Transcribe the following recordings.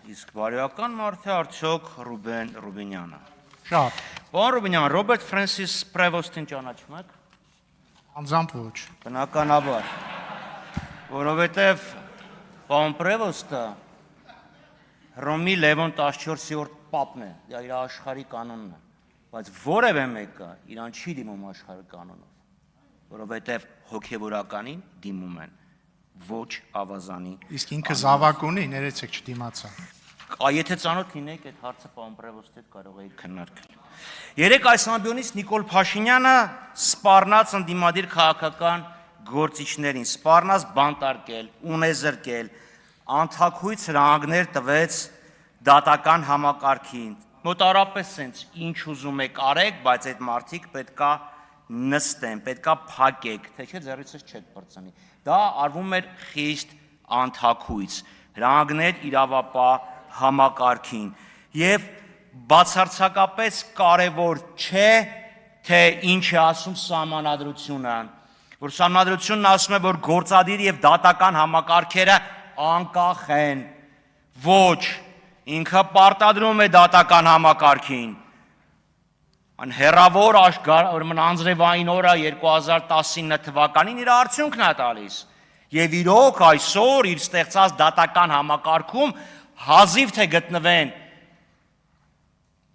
Իսկ բարոյական մարդ է արդյոք Ռուբեն Ռուբինյանը։ Շատ։ Պարոն Ռուբինյան, Ռոբերտ Ֆրենսիս Պրևոստին ճանաչում եք։ Անձամբ ոչ։ Բնականաբար։ Որովհետև պարոն Պրևոստը Հռոմի Լևոն 14-րդ պապն է, դա իր աշխարհի կանոնն է, բայց որևէ մեկը իրան չի դիմում աշխարհի կանոնով, որովհետև հոգևորականին դիմում են ոչ ավազանի։ Իսկ ինքը զավակ ունի, ներեցեք չդիմացա։ Եթե ծանոթ լինեիք այդ հարցը պարոն Պրևոստի հետ կարող էիք քննարկել։ Երեք այս ամբիոնից Նիկոլ Փաշինյանը սպառնաց ընդդիմադիր քաղաքական գործիչներին, սպառնաց բանտարկել, ունեզրկել, անթաքույց հրահանգներ տվեց դատական համակարգին։ Մոտարապես sense ինչ ուզում եք արեք, բայց այդ մարդիկ պետքա նստեն, պետքա փակեք, թե չէ ձեռիցս չեք բրծնի։ Դա արվում էր խիստ անթաքույց, հրահանգներ իրավապահ համակարգին եւ բացարձակապես կարևոր չէ, թե ինչ է ասում սահմանադրությունը, որ սահմանադրությունն ասում է, որ գործադիր եւ դատական համակարգերը անկախ են, ոչ, ինքը պարտադրում է դատական համակարգին։ Հեռավոր անձրևային օրը 2019 թվականին իր արդյունքն է տալիս եւ իրոք այսօր իր ստեղծած դատական համակարգում հազիվ թե գտնվեն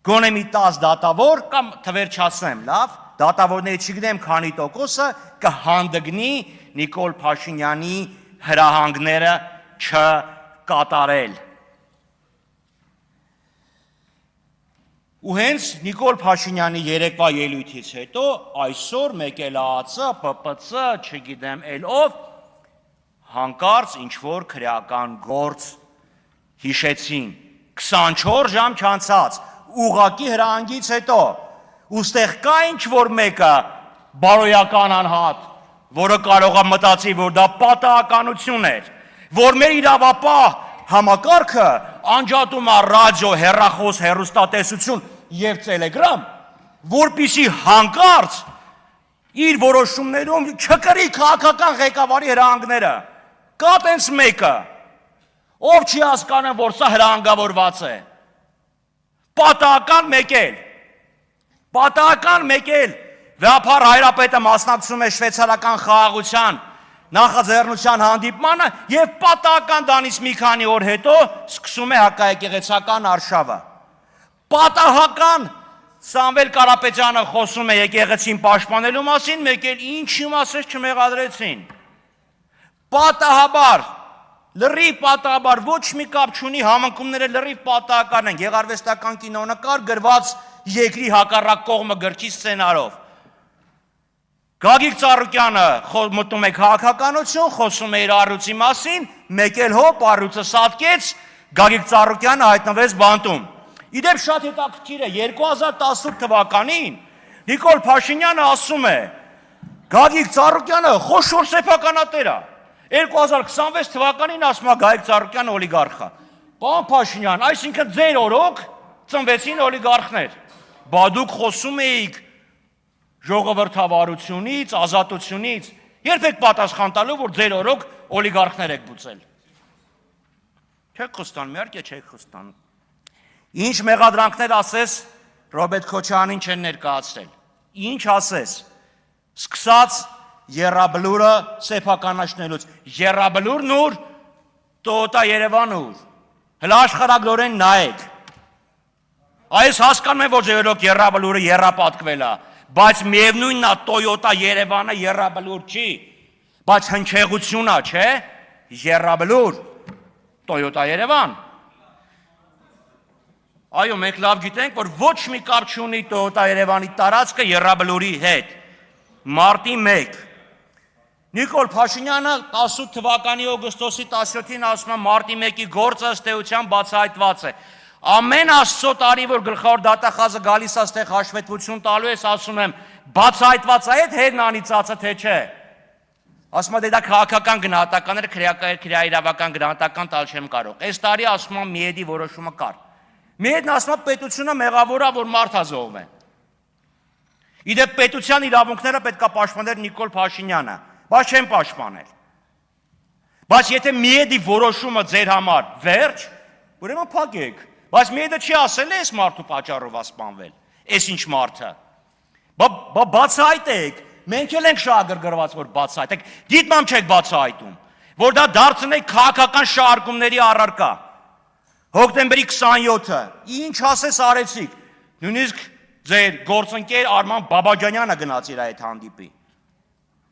գոնե մի 10 դատավոր կամ թվեր չասեմ, լավ, դատավորների չգիտեմ քանի տոկոսը կհանդգնի Նիկոլ Փաշինյանի հրահանգները չկատարել։ Ու հենց Նիկոլ Փաշինյանի երեկվա ելույթից հետո այսօր մեկ էլ ԱԱՑ, ՊՊՑ, չգիտեմ էլ ով հանկարծ ինչ-որ քրեական գործ հիշեցին 24 ժամ չանցած ուղակի հրահանգից հետո ուստեղ կա ինչ-որ մեկը բարոյական անհատ, որը կարող է մտածի, որ դա պատահականություն էր, որ մեր իրավապահ համակարգը անջատում է ռադիո, հեռախոս, հեռուստատեսություն եւ Telegram, որպիսի հանկարծ իր որոշումներում չկրի քաղաքական ղեկավարի հրահանգները։ Կա տենց մեկը, ով չի հասկանում, որ սա հրահանգավորված է։ Պատահական մեկ էլ Վեհափառ Հայրապետը մասնակցում է շվեյցարական խաղաղության նախաձեռնության հանդիպմանը եւ պատահական դանից մի քանի օր հետո սկսում է հակաեկեղեցական արշավը։ Պատահական Սամվել Կարապետյանը խոսում է եկեղեցին պաշտպանելու մասին, մեկ էլ ինչի մասից չմեղադրեցին։ Պատահաբար, լրիվ պատահաբար, ոչ մի կապ չունի, համընկումները լրիվ պատահական են, գեղարվեստական կինոնկար գրված երկրի հակառակ կողմը գրքի սցենարով։ Գագիկ Ծառուկյանը մտնում է քաղաքականություն, խոսում է իր առյուծի մասին, մեկ էլ հոպ առյուծը սատկեց, Գագիկ Ծառուկյանը հայտնվեց բանտում։ Իդեպ շատ հետաքրքիր է, 2018 թվականին Նիկոլ Փաշինյանը ասում է, Գագիկ Ծառուկյանը խոշոր սեփականատեր է։ 2026 թվականին ասում է Գագիկ Ծառուկյանը օլիգարխ է։ Պարոն Փաշինյան, այսինքն ձեր օրոք ծնվեցին օլիգարխներ։ Բա դուք խոսում էիք ժողովրդավարությունից, ազատությունից, երբ եք պատասխան տալու, որ ձեր օրոք օլիգարխներ եք բուծել։ Չեք խոստանում, իհարկե չեք խոստանում։ Ինչ մեղադրանքներ ասես Ռոբերտ Քոչարյանին չեն ներկայացրել։ Ինչ ասես։ Սկսած Եռաբլուրը սեփականաշնելուց։ Եռաբլուրն ուր, Տոյոտա Երևանը ուր։ Հələ աշխարհագրորեն նայեք։ Այս հասկանում եմ, որ ձերոք Եռաբլուրը եռապատկվել է, բայց միևնույնն է Տոյոտա Երևանը Եռաբլուր չի, բայց հնչեղությունն է, չէ՞։ Եռաբլուր, Տոյոտա Երևան։ Այո, մենք լավ գիտենք, որ ոչ մի կապ չունի Տոյոտա Երևանի տարածքը Եռաբլուրի հետ։ Մարտի 1 Նիկոլ Փաշինյանը 18 թվականի օգոստոսի 17-ին ասում է մարտի 1-ի գործը ըստ էության բացահայտված է։ Ամեն Աստծո տարի, որ գլխավոր դատախազը գալիս է այստեղ հաշվետվություն տալու ես, ասում եմ, բացահայտված է այդ հերն անիծածը, թե չէ։ Ասում է, դա քաղաքական գնահատականները քրեաիրավական գնահատական տալ չեմ կարող։ Այս տարի ասում եմ Միեդի որոշումը կար։ Միեդն ասում է պետությունը մեղավոր է, որ մարդ է զոհվել։ Իդեպ պետության իրավունքները պետք է պաշտպաներ Նիկոլ Փաշինյանը, բայց չեն պաշտպանել։ Բայց եթե Միեդի որոշումը ձեր համար վերջ, Ուրեմն փակեք։ Բայց մի դա չի ասել է այս մարդու պատճառով ասպանվել։ Այս ինչ մարդը։ Բացահայտեք։ Մենք էլ ենք շահագրգռված, որ բացահայտեք։ Դիտմամ չեք բացահայտում, որ դա դարձնեք քաղաքական շահարկումների առարկա։ Հոկտեմբերի 27-ը ինչ ասես արեցիք։ Նույնիսկ ձեր գործընկեր Արման Բաբաջանյանը գնաց իր այդ հանդիպի։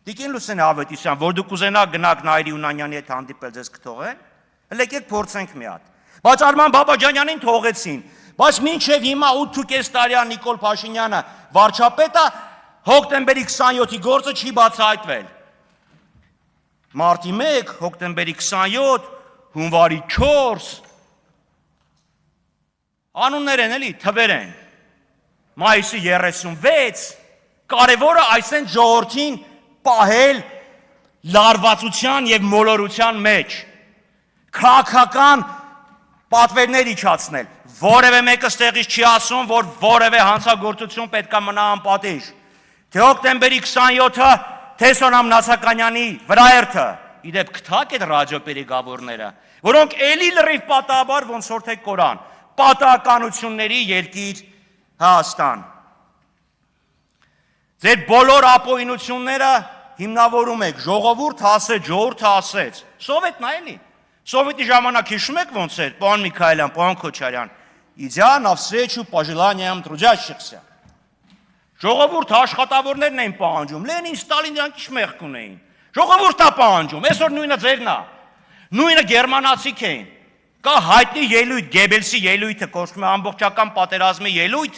Տիկին Լուսինե Ավետիսյան, որ դուք ուզենաք գնաք Նայիրի Ունանյանի հետ հանդիպել, ձեզ կթողեն։ Եկեք փորձենք մի հատ։ Բայց Արման Բաբաջանյանին թողեցին։ Բայց մինչև հիմա 8.5 տարի Նիկոլ Փաշինյանը վարչապետը հոկտեմբերի 27-ի գործը չի բացահայտվել։ Մարտի 1, հոկտեմբերի 27, հունվարի 4 անուններ են էլի, թվեր են։ Մայիսի 36 կարևորը այսեն ժողովրդին պահել լարվածության եւ մոլորության մեջ, քաղաքական պատվերներ իջացնել, որևէ մեկը ստեղից չի ասում, որ որևէ հանցագործություն պետք է մնա անպատիժ, թե հոկտեմբերի 27-ը, թե Սոնամ Նասականյանի վրաերթը, իդեպ գտակ այդ ռադիոպերեգավորները, որոնք էլի լրիվ պատահաբար ոնց որ թե Կորան, պատահականությունների երկիր Հայաստան։ Ձեր բոլոր ապօրինությունները հիմնավորում եք, ժողովուրդ ասեց, Սովետն է էլի։ Սովետի ժամանակ հիշում եք ոնց էր, պարոն Միքայելյան, պարոն Քոչարյան, идя навстречу пожеланиям трудящихся։ Ժողովուրդ աշխատավորներն էին պահանջում, Լենին, Ստալին դրանք ինչ մեղք ունեին։ Ժողովուրդն է պահանջում, այսօր նույնը ձերն է։ Նույնը գերմանացիք էին։ Կա հայտնի ելույթ, Գեբելսի ելույթը, կոչվում է ամբողջական պատերազմի ելույթ,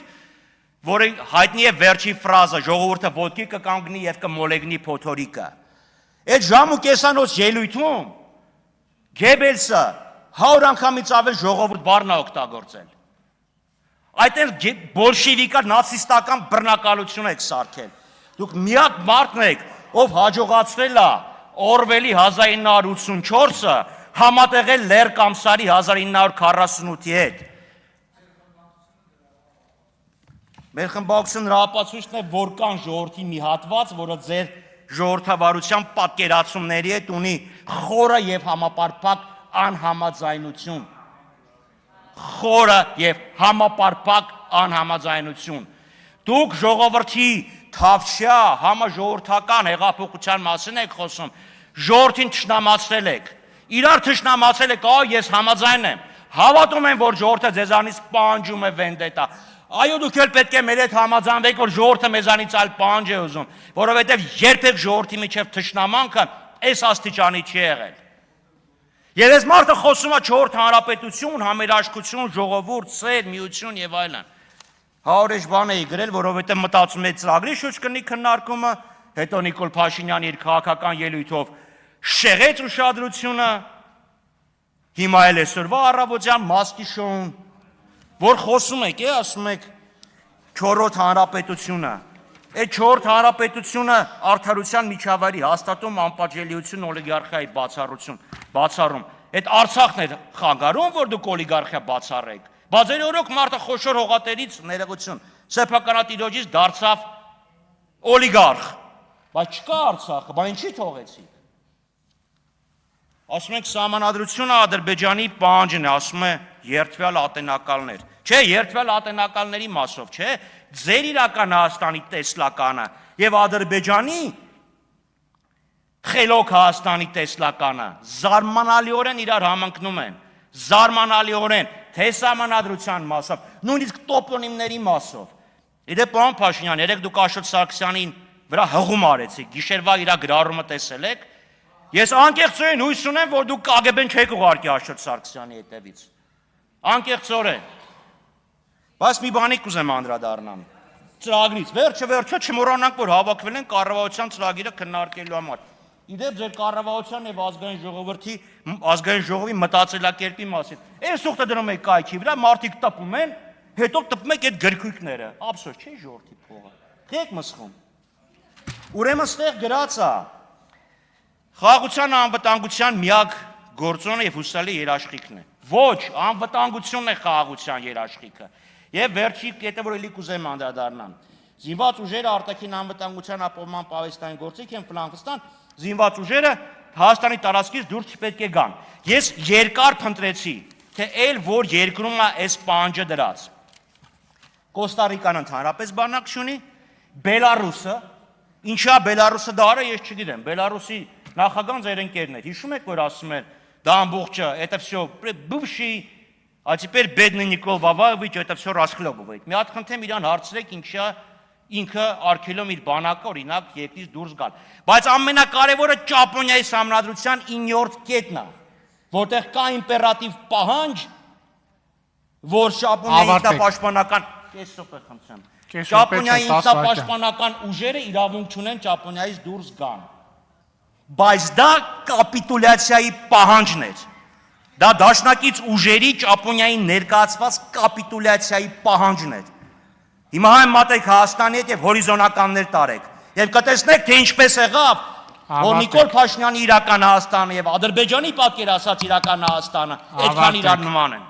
որը հայտնի է վերջի ֆրազը, ժողովուրդը ոտքի կկանգնի եւ կմոլեգնի փոթորիկը։ Այդ ժամ ու կեսանոց ելույթում Գեբելսը 100 անգամից ավել ժողովուրդ բառն է օգտագործել։ Այդտեղ բոլշևիկա նացիստական բռնակալություն եք սարքել։ Դուք միակ մարդն եք, ով հաջողացրել է Օրվելի 1984-ը համատեղել Լեր Կամսարի 1948-ի հետ։ Մեր խմբակցության հրապարակությունն է, որ կան ժողովրդի մի հատված, որը ձեր ժողովրդավարության պատկերացումների հետ ունի խորը եւ համապարփակ անհամաձայնություն։ Խորը եւ համապարփակ անհամաձայնություն։ Դուք ժողովրդի թավշյա համաժողովրդական հեղափոխության մասին եք խոսում, ժողովրդին թշնամացրել եք։ Իրար թշնամացել եք, ես համաձայն եմ։ Հավատում եմ, որ ժողովուրդը ձեզանից պահանջում է վենդետա։ Այո, դուք էլ պետք է մեր հետ համաձայնվեք, որ ժողովուրդը մեզանից այլ պահանջ է ուզում, որովհետև երբեք ժողովրդի միջև թշնամանքը այս աստիճանի չի եղել։ Եվ այս մարդը խոսում է 4 հանրապետություն, համերաշխություն, ժողովուրդ, սեր, միություն եւ այլն։ 100 բան էի գրել, որովհետև մտածում եմ ծրագրի շուրջ կնի քննարկումը, հետո Նիկոլ Փաշինյանը իր քաղաքական ելույթով շեղեց ուշադրությունը, հիմա էլ այսօրվա առավոտյան մասկի շոուն, որ խոսում եք, ասում եք 4-րդ հանրապետությունը, այդ 4 հանրապետությունը արդարության միջավայրի հաստատում անպատժելիություն օլիգարխիայի բացառում, այդ Արցախն է խանգարում, որ դուք օլիգարխիա բացառեք, բայց ձեր օրոք մարդը խոշոր հողատերից ներողություն, սեփականատիրոջից դարձավ օլիգարխ, բայց չկա Արցախը, բայց ինչի թողեցիք։ Ասում ենք սահմանադրությունը Ադրբեջանի պահանջն է, ասում է երդվյալ ատենակալներ։ Չէ, երդվյալ ատենակալների մասով, չէ, ձեր իրական Հայաստանի տեսլականը եւ Ադրբեջանի խելոք Հայաստանի տեսլականը զարմանալիորեն իրար համընկնում են, զարմանալիորեն, թե սահմանադրության մասով, նույնիսկ տոպոնիմների մասով։ Իդեպ պարոն Փաշինյան, երեք դուք Աշոտ Սարգսյանին վրա հղում արեցիք, գիշերվա իր գրառումը տեսել եք։ Ես անկեղծորեն հույս ունեմ, որ դուք KGB-ն չեք ուղարկի Աշոտ Սարգսյանի հետևից։ Անկեղծորեն։ Բայց մի բանի կուզեմ անդրադառնամ։ Ծրագրից վերջը չմոռանանք, որ հավաքվել են կառավարության ծրագիրը քննարկելու համար։ Իդեպ ձեր կառավարության եւ ազգային ժողովի մտածելակերպի մասին։ Այս ուխտը դնում եք կայքի վրա, մարդիկ տպում են, հետո տպում եք այդ գրքույկները։ Ափսոս չէ ժողովրդի փողը։ Եք մսխում։ Ուրեմն ստեղ գրած է խաղաղության անվտանգության միակ գործոնը եւ հուսալի երաշխիքն է։ Ոչ, անվտանգությունն է խաղաղության երաշխիքը։ Եվ վերջի կետը, որ էլի կուզեմ անդրադառնամ։ Զինված ուժերը արտաքին անվտանգության ապահովման պահեստային գործիք են Ֆլանգստան, զինված ուժերը Հայաստանի տարածքից դուրս չպետք է գան։ Ես երկար փնտրեցի թե այլ որ երկրում է այս պահանջը դրած։ Կոստարիկան ընդհանրապես բանակ չունի, Բելարուսը, ինչա Բելարուսը դա արա, ես չգիտեմ, Բելարուսի նախագահան ձեր ընկերն էր, հիշում եք, որ ասում էր, դա ամբողջը, это всё бывший, а теперь бедный Никол Ваваевич, это всё расхлебывает։ Մի հատ խնդրեմ իրան հարցրեք, ինչա ինքը արգելում իր բանակը օրինակ երկրից դուրս գալ։ Բայց ամենակարևորը Ճապոնիայի համանդրության 9-րդ կետն է, որտեղ կա իմպերատիվ պահանջ, որ Ճապոնիայի ինքնապաշտպանական Ճապոնիայի ինքնապաշտպանական ուժերը իրավունք չունեն Ճապոնիայից դուրս գան։ Բայց դա կապիտուլյացիայի պահանջն էր։ Դա դաշնակից ուժերի Ճապոնիային ներկայացված կապիտուլյացիայի պահանջն էր։ Հիմա մտեք Հայաստանի հետ եւ հորիզոնականներ տարեք։ Եվ կտեսնեք, թե ինչպես եղավ, որ Նիկոլ Փաշինյանի իրական Հայաստանը եւ Ադրբեջանի պատկերացած իրական Հայաստանը այդքան իրար նման են։